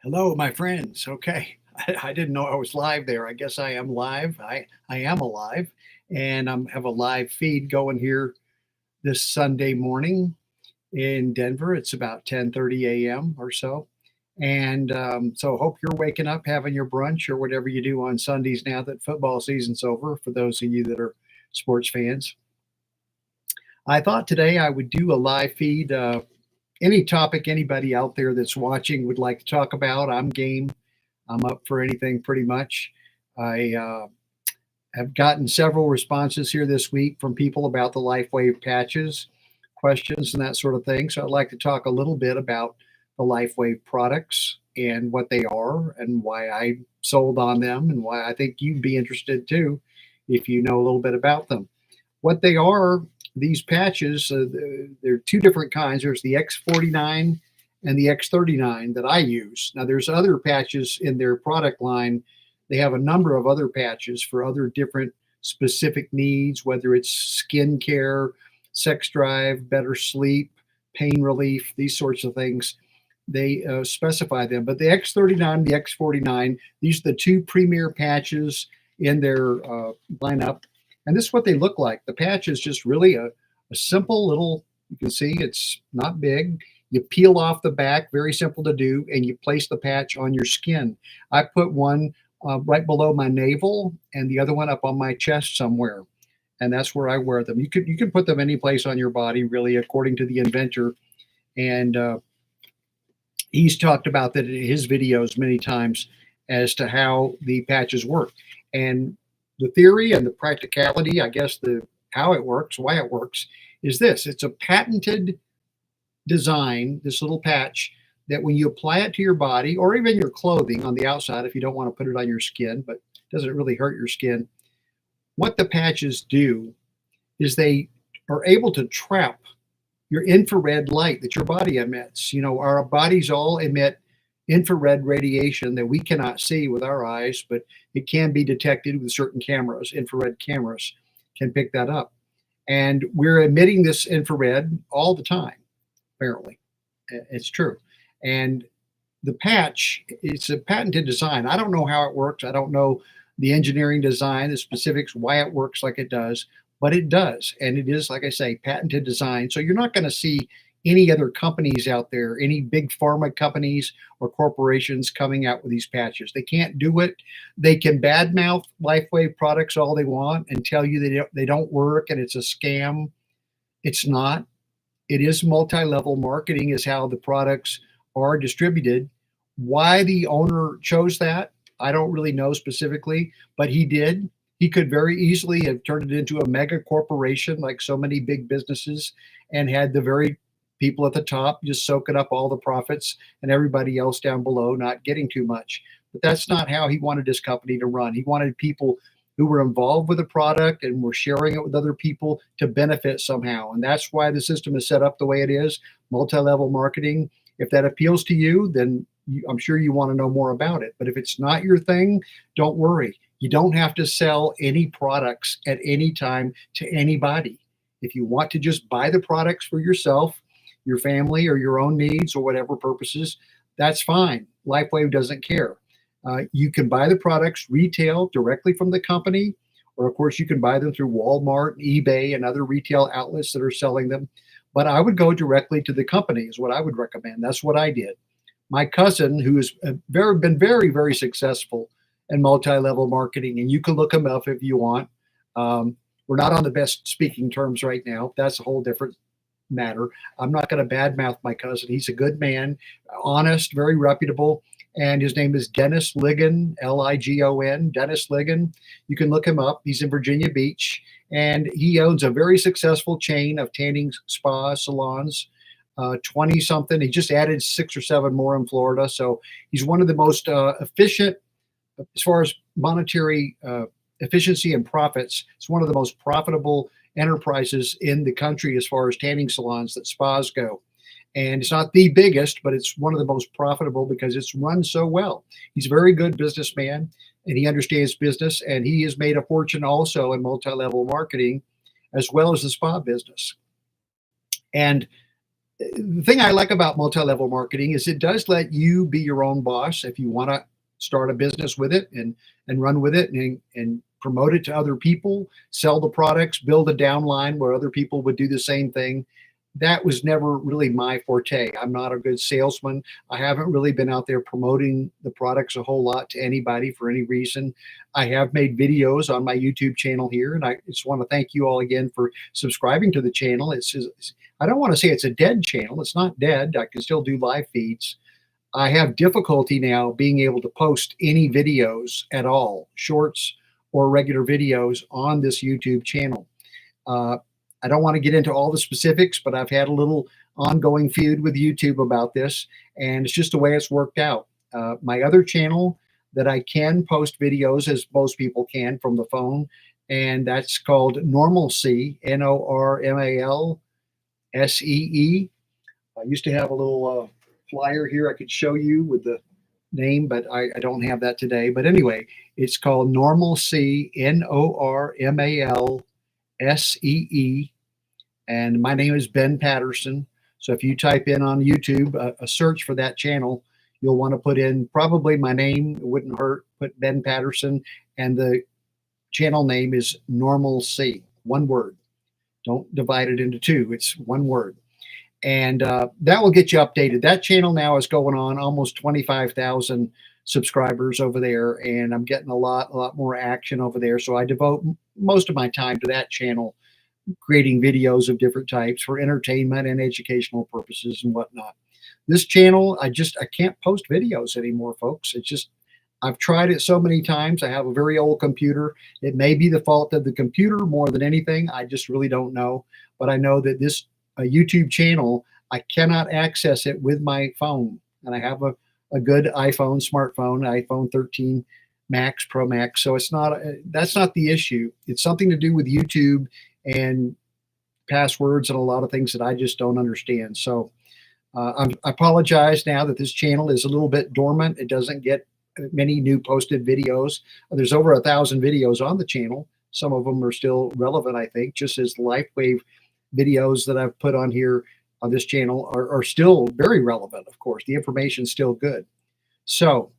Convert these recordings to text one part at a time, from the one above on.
Hello, my friends. Okay. I didn't know I was live there. I guess I am live. I am alive and I have a live feed going here this Sunday morning in Denver. It's about 10:30 a.m. or so. And so hope you're waking up, having your brunch or whatever you do on Sundays now that football season's over for those of you that are sports fans. I thought today I would do a live feed. Any topic anybody out there that's watching would like to talk about, I'm game. I'm up for anything pretty much. I have gotten several responses here this week from people about the Lifewave patches, questions, and that sort of thing. So I'd like to talk a little bit about the Lifewave products and what they are and why I sold on them and why I think you'd be interested too if you know a little bit about them. What they are, these patches, there are two different kinds. There's the X49 and the X39 that I use. Now, there's other patches in their product line. They have a number of other patches for other different specific needs, whether it's skin care, sex drive, better sleep, pain relief, these sorts of things. They specify them. But the X39 and the X49, these are the two premier patches in their lineup. And this is what they look like. The patch is just really a simple little, you can see it's not big. You peel off the back, very simple to do, and you place the patch on your skin. I put one right below my navel and the other one up on my chest somewhere. And that's where I wear them. You can put them any place on your body, really, according to the inventor. And he's talked about that in his videos many times as to how the patches work. And the theory and the practicality, I guess the how it works, why it works, is this. It's a patented design, this little patch, that when you apply it to your body or even your clothing on the outside, if you don't want to put it on your skin, but it doesn't really hurt your skin, what the patches do is they are able to trap your infrared light that your body emits. You know, our bodies all emit infrared radiation that we cannot see with our eyes, but it can be detected with certain cameras. Infrared cameras can pick that up. And we're emitting this infrared all the time, apparently. It's true. And the patch, it's a patented design. I don't know how it works. I don't know the engineering design, the specifics, why it works like it does, but it does. And it is, like I say, patented design. So you're not going to see any other companies out there, any big pharma companies or corporations coming out with these patches. They can't do it. They can badmouth Lifewave products all they want and tell you they don't work and it's a scam. It's not. It is multi-level marketing is how the products are distributed. Why the owner chose that, I don't really know specifically, but he did. He could very easily have turned it into a mega corporation like so many big businesses and had the very people at the top just soaking up all the profits and everybody else down below not getting too much. But that's not how he wanted his company to run. He wanted people who were involved with the product and were sharing it with other people to benefit somehow. And that's why the system is set up the way it is, multi-level marketing. If that appeals to you, then I'm sure you want to know more about it. But if it's not your thing, don't worry. You don't have to sell any products at any time to anybody. If you want to just buy the products for yourself, your family, or your own needs or whatever purposes, that's fine. Lifewave doesn't care. You can buy the products retail directly from the company, or of course you can buy them through Walmart, eBay, and other retail outlets that are selling them. But I would go directly to the company is what I would recommend. That's what I did. My cousin, who has been very, very successful in multi-level marketing, and you can look him up if you want. We're not on the best speaking terms right now. That's a whole different matter. I'm not going to badmouth my cousin. He's a good man, honest, very reputable. And his name is Dennis Ligon, Ligon, Dennis Ligon. You can look him up. He's in Virginia Beach, and he owns a very successful chain of tanning spa salons, 20 something. He just added 6 or 7 more in Florida. So he's one of the most efficient, as far as monetary efficiency and profits. It's one of the most profitable enterprises in the country as far as tanning salons that spas go. And it's not the biggest, but it's one of the most profitable because it's run so well. He's a very good businessman and he understands business, and he has made a fortune also in multi-level marketing as well as the spa business. And The thing I like about multi-level marketing is it does let you be your own boss if you want to start a business with it and run with it and promote it to other people, sell the products, build a downline where other people would do the same thing. That was never really my forte. I'm not a good salesman. I haven't really been out there promoting the products a whole lot to anybody for any reason. I have made videos on my YouTube channel here, and I just want to thank you all again for subscribing to the channel. I don't want to say it's a dead channel. It's not dead. I can still do live feeds. I have difficulty now being able to post any videos at all, shorts or regular videos on this YouTube channel. Uh, I don't want to get into all the specifics, but I've had a little ongoing feud with YouTube about this, and it's just the way it's worked out. My other channel that I can post videos, as most people can from the phone, and that's called Normalcy, Normalsee. I used to have a little flyer here I could show you with the name, but I don't have that today. But anyway, it's called Normalcy, Normalsee. And my name is Ben Patterson. So if you type in on YouTube a search for that channel, you'll want to put in probably my name. It wouldn't hurt. Put Ben Patterson, and the channel name is Normalcy. One word. Don't divide it into two. It's one word. And that will get you updated. That channel now is going on almost 25,000 subscribers over there, and I'm getting a lot more action over there. So I devote most of my time to that channel, creating videos of different types for entertainment and educational purposes and whatnot. This channel, I can't post videos anymore, folks. It's just, I've tried it so many times. I have a very old computer. It may be the fault of the computer more than anything. I just really don't know. But I know that this YouTube channel, I cannot access it with my phone. And I have a good iPhone, smartphone, iPhone 13 Max, Pro Max. So that's not the issue. It's something to do with YouTube and passwords and a lot of things that I just don't understand. So I apologize now that this channel is a little bit dormant. It doesn't get many new posted videos. There's over 1,000 videos on the channel. Some of them are still relevant, I think, just as Lifewave videos that I've put on here on this channel are still very relevant, of course. The information's still good. So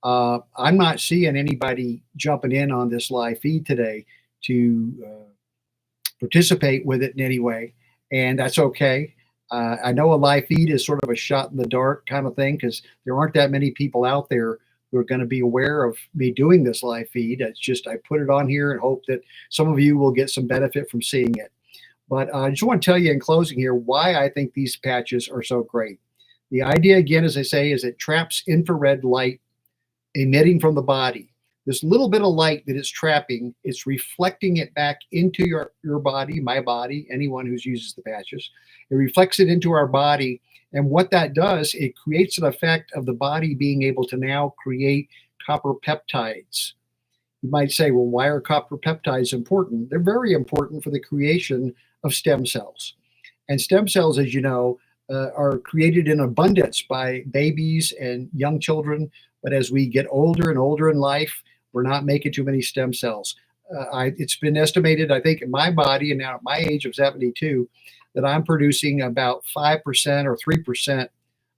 I'm not seeing anybody jumping in on this live feed today to participate with it in any way, and that's okay. I know a live feed is sort of a shot in the dark kind of thing because there aren't that many people out there who are going to be aware of me doing this live feed. It's just I put it on here and hope that some of you will get some benefit from seeing it. But I just want to tell you in closing here why I think these patches are so great. The idea, again, as I say, is it traps infrared light emitting from the body. This little bit of light that it's trapping, it's reflecting it back into your body, my body, anyone who uses the patches. It reflects it into our body. And what that does, it creates an effect of the body being able to now create copper peptides. You might say, well, why are copper peptides important? They're very important for the creation of stem cells. And stem cells, as you know, are created in abundance by babies and young children. But as we get older and older in life, we're not making too many stem cells. It's been estimated, I think, in my body, and now at my age of 72, that I'm producing about 5% or 3%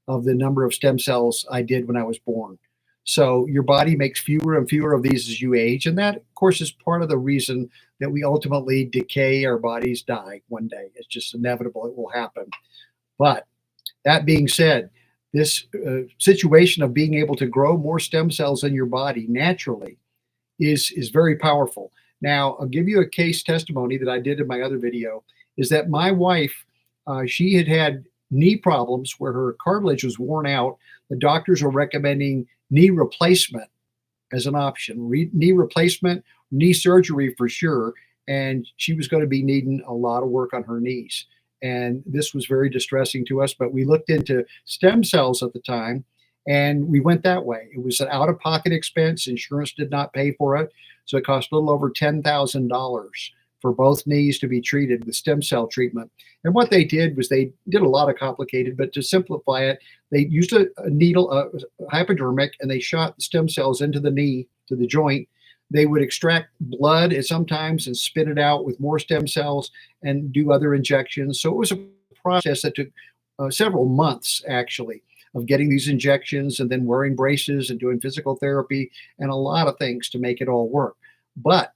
of the number of stem cells I did when I was born. So your body makes fewer and fewer of these as you age. And that, of course, is part of the reason that we ultimately decay, our bodies die one day. It's just inevitable. It will happen. But that being said, this situation of being able to grow more stem cells in your body naturally is very powerful. Now, I'll give you a case testimony that I did in my other video, is that my wife, she had knee problems where her cartilage was worn out. The doctors were recommending knee replacement as an option, knee replacement, knee surgery for sure. And she was going to be needing a lot of work on her knees. And this was very distressing to us, but we looked into stem cells at the time and we went that way. It was an out-of-pocket expense. Insurance did not pay for it. So it cost a little over $10,000 for both knees to be treated with stem cell treatment. And what they did was they did a lot of complicated, but to simplify it, they used a needle, a hypodermic, and they shot the stem cells into the knee, to the joint. They would extract blood and sometimes and spit it out with more stem cells and do other injections. So it was a process that took several months actually of getting these injections and then wearing braces and doing physical therapy and a lot of things to make it all work. But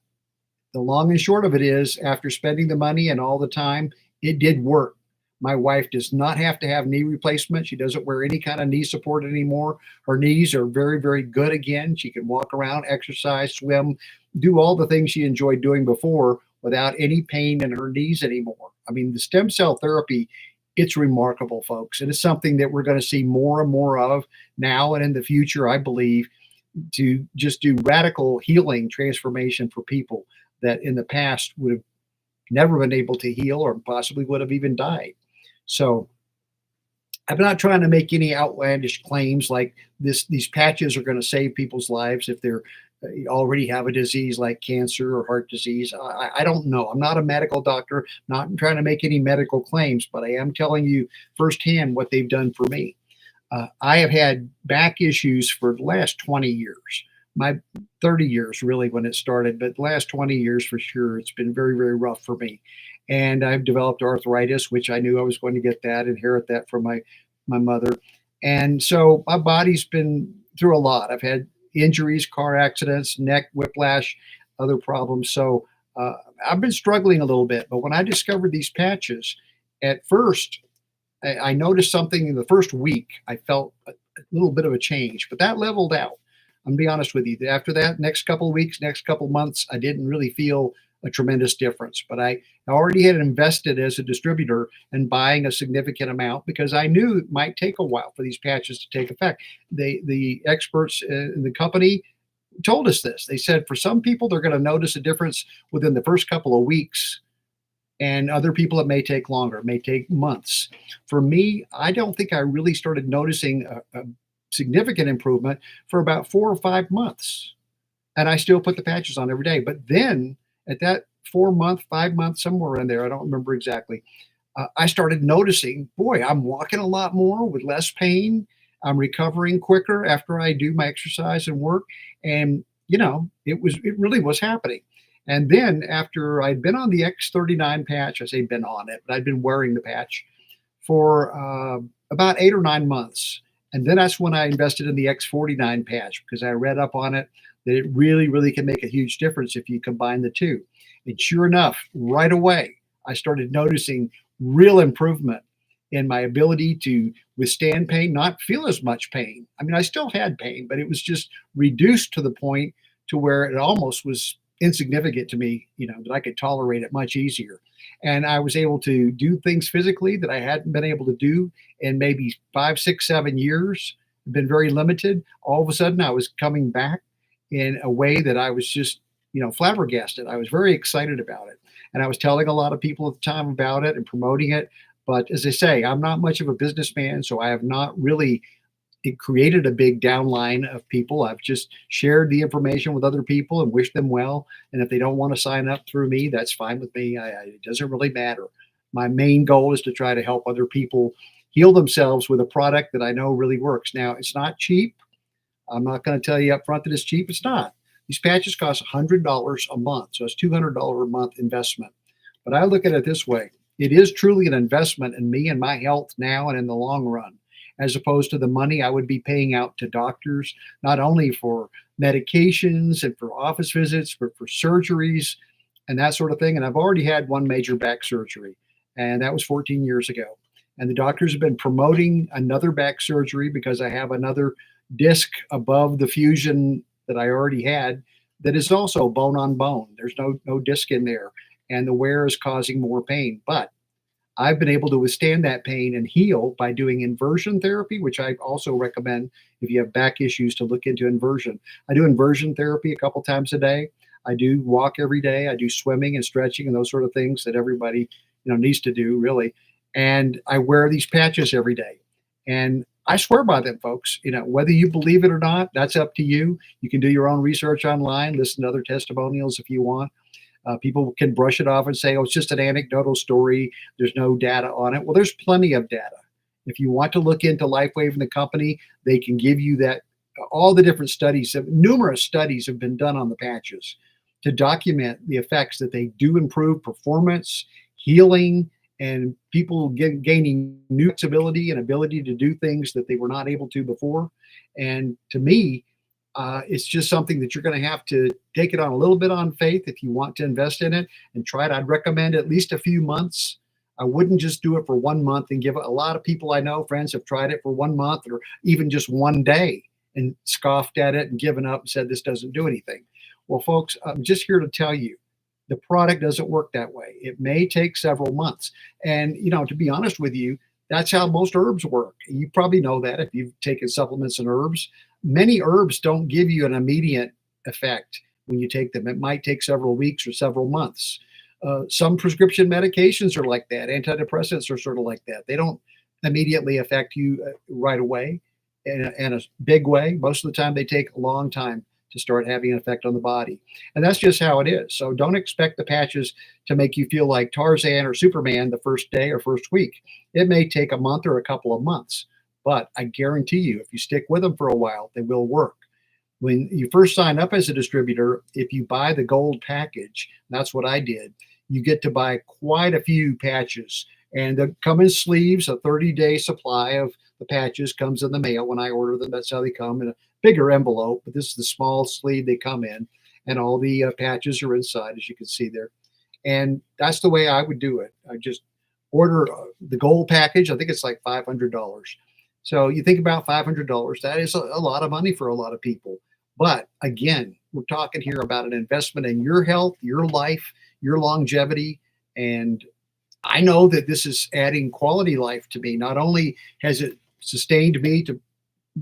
the long and short of it is, after spending the money and all the time, it did work. My wife does not have to have knee replacement. She doesn't wear any kind of knee support anymore. Her knees are very, very good again. She can walk around, exercise, swim, do all the things she enjoyed doing before without any pain in her knees anymore. I mean, the stem cell therapy, it's remarkable, folks. And it's something that we're going to see more and more of now and in the future, I believe, to just do radical healing transformation for people that in the past would have never been able to heal or possibly would have even died. So I'm not trying to make any outlandish claims like these patches are going to save people's lives if they're already have a disease like cancer or heart disease. I don't know. I'm not a medical doctor, not trying to make any medical claims, but I am telling you firsthand what they've done for me. I have had back issues for the last 20 years, my 30 years really when it started, but the last 20 years for sure, it's been very, very rough for me. And I've developed arthritis, which I knew I was going to get that, inherit that from my mother. And so my body's been through a lot. I've had injuries, car accidents, neck, whiplash, other problems. So I've been struggling a little bit. But when I discovered these patches, at first, I noticed something in the first week. I felt a little bit of a change, but that leveled out. I'm gonna be honest with you. After that, next couple of weeks, next couple of months, I didn't really feel a tremendous difference. But I already had invested as a distributor in buying a significant amount because I knew it might take a while for these patches to take effect. The experts in the company told us this. They said for some people, they're going to notice a difference within the first couple of weeks. And other people, it may take longer, it may take months. For me, I don't think I really started noticing a significant improvement for about 4 or 5 months. And I still put the patches on every day. But then at that 4 month, 5 months, somewhere in there, I don't remember exactly, I started noticing, boy, I'm walking a lot more with less pain. I'm recovering quicker after I do my exercise and work. And, it really was happening. And then after I'd been on the X39 patch, I say been on it, but I'd been wearing the patch for about 8 or 9 months. And then that's when I invested in the X49 patch because I read up on it that it really, really can make a huge difference if you combine the two. And sure enough, right away, I started noticing real improvement in my ability to withstand pain, not feel as much pain. I mean, I still had pain, but it was just reduced to the point to where it almost was insignificant to me, that I could tolerate it much easier. And I was able to do things physically that I hadn't been able to do in maybe 5, 6, 7 years. Been very limited. All of a sudden, I was coming back in a way that I was just, flabbergasted. I was very excited about it. And I was telling a lot of people at the time about it and promoting it. But as I say, I'm not much of a businessman, so I have not really created a big downline of people. I've just shared the information with other people and wished them well. And if they don't want to sign up through me, that's fine with me. It doesn't really matter. My main goal is to try to help other people heal themselves with a product that I know really works. Now, it's not cheap. I'm not going to tell you up front that it's cheap. It's not. These patches cost $100 a month. So it's $200 a month investment. But I look at it this way. It is truly an investment in me and my health now and in the long run, as opposed to the money I would be paying out to doctors, not only for medications and for office visits, but for surgeries and that sort of thing. And I've already had one major back surgery, and that was 14 years ago. And the doctors have been promoting another back surgery because I have another disc above the fusion that I already had that is also bone on bone. There's no disc in there, and the wear is causing more pain. But I've been able to withstand that pain and heal by doing inversion therapy, which I also recommend if you have back issues to look into inversion. I do inversion therapy a couple times a day. I do walk every day. I do swimming and stretching and those sort of things that everybody needs to do really. And I wear these patches every day. And I swear by them, folks. Whether you believe it or not, that's up to you. You can do your own research online, listen to other testimonials if you want. People can brush it off and say, oh, it's just an anecdotal story. There's no data on it. Well, there's plenty of data. If you want to look into Lifewave and the company, they can give you that. All the different studies, numerous studies have been done on the patches to document the effects that they do improve performance, healing, and people gaining new flexibility and ability to do things that they were not able to before. And to me, it's just something that you're going to have to take it on a little bit on faith if you want to invest in it and try it. I'd recommend at least a few months. I wouldn't just do it for 1 month and give it. A lot of people I know, friends, have tried it for 1 month or even just one day and scoffed at it and given up and said this doesn't do anything. Well, folks, I'm just here to tell you the product doesn't work that way. It may take several months. And, to be honest with you, that's how most herbs work. You probably know that if you've taken supplements and herbs. Many herbs don't give you an immediate effect when you take them. It might take several weeks or several months. Some prescription medications are like that. Antidepressants are sort of like that. They don't immediately affect you right away in a big way. Most of the time, they take a long time to start having an effect on the body. And that's just how it is. So don't expect the patches to make you feel like Tarzan or Superman the first day or first week. It may take a month or a couple of months, but I guarantee you, if you stick with them for a while, they will work. When you first sign up as a distributor, if you buy the gold package, that's what I did, you get to buy quite a few patches. And they come in sleeves. A 30-day supply of the patches comes in the mail when I order them. That's how they come, in a bigger envelope, but this is the small sleeve they come in, and all the patches are inside, as you can see there. And that's the way I would do it. I just order the gold package. I think it's like $500. So you think about $500, that is a lot of money for a lot of people. But again, we're talking here about an investment in your health, your life, your longevity. And I know that this is adding quality life to me. Not only has it sustained me to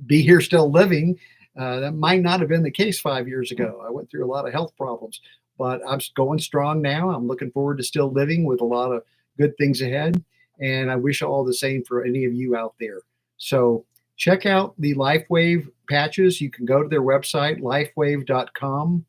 be here still living, that might not have been the case 5 years ago. I went through a lot of health problems, but I'm going strong now. I'm looking forward to still living with a lot of good things ahead. And I wish all the same for any of you out there. So check out the Lifewave patches. You can go to their website, lifewave.com.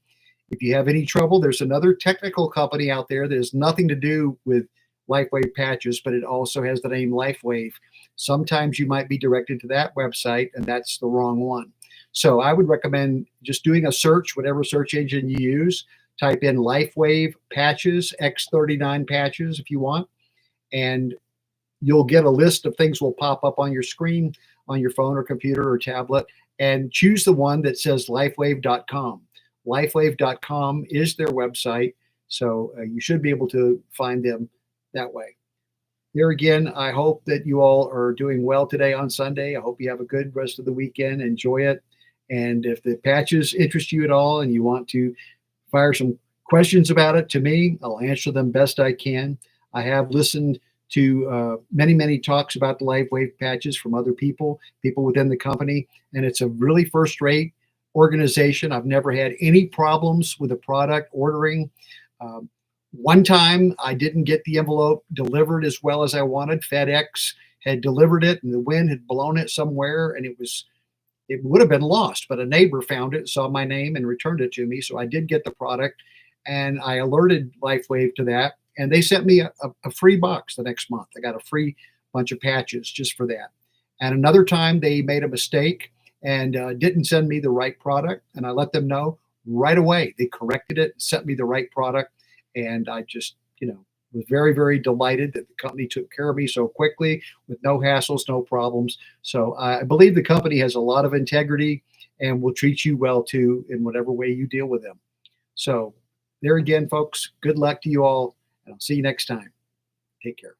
If you have any trouble, there's another technical company out there that has nothing to do with Lifewave patches, but it also has the name Lifewave. Sometimes you might be directed to that website, and that's the wrong one. So I would recommend just doing a search, whatever search engine you use. Type in Lifewave patches, X39 patches if you want, and you'll get a list of things will pop up on your screen, on your phone or computer or tablet, and choose the one that says lifewave.com. Lifewave.com is their website, so you should be able to find them that way. There again, I hope that you all are doing well today on Sunday. I hope you have a good rest of the weekend. Enjoy it. And if the patches interest you at all and you want to fire some questions about it to me, I'll answer them best I can. I have listened to many talks about the Lifewave patches from other people within the company, and it's a really first-rate organization. I've never had any problems with the product ordering. One time I didn't get the envelope delivered as well as I wanted. FedEx had delivered it and the wind had blown it somewhere, and it would have been lost, but a neighbor found it, saw my name, and returned it to me. So I did get the product, and I alerted Lifewave to that, and they sent me a free box the next month. I got a free bunch of patches just for that. And another time they made a mistake and didn't send me the right product, and I let them know right away. They corrected it, sent me the right product, and I just, was very, very delighted that the company took care of me so quickly with no hassles, no problems. So I believe the company has a lot of integrity and will treat you well too in whatever way you deal with them. So there again, folks, good luck to you all, and I'll see you next time. Take care.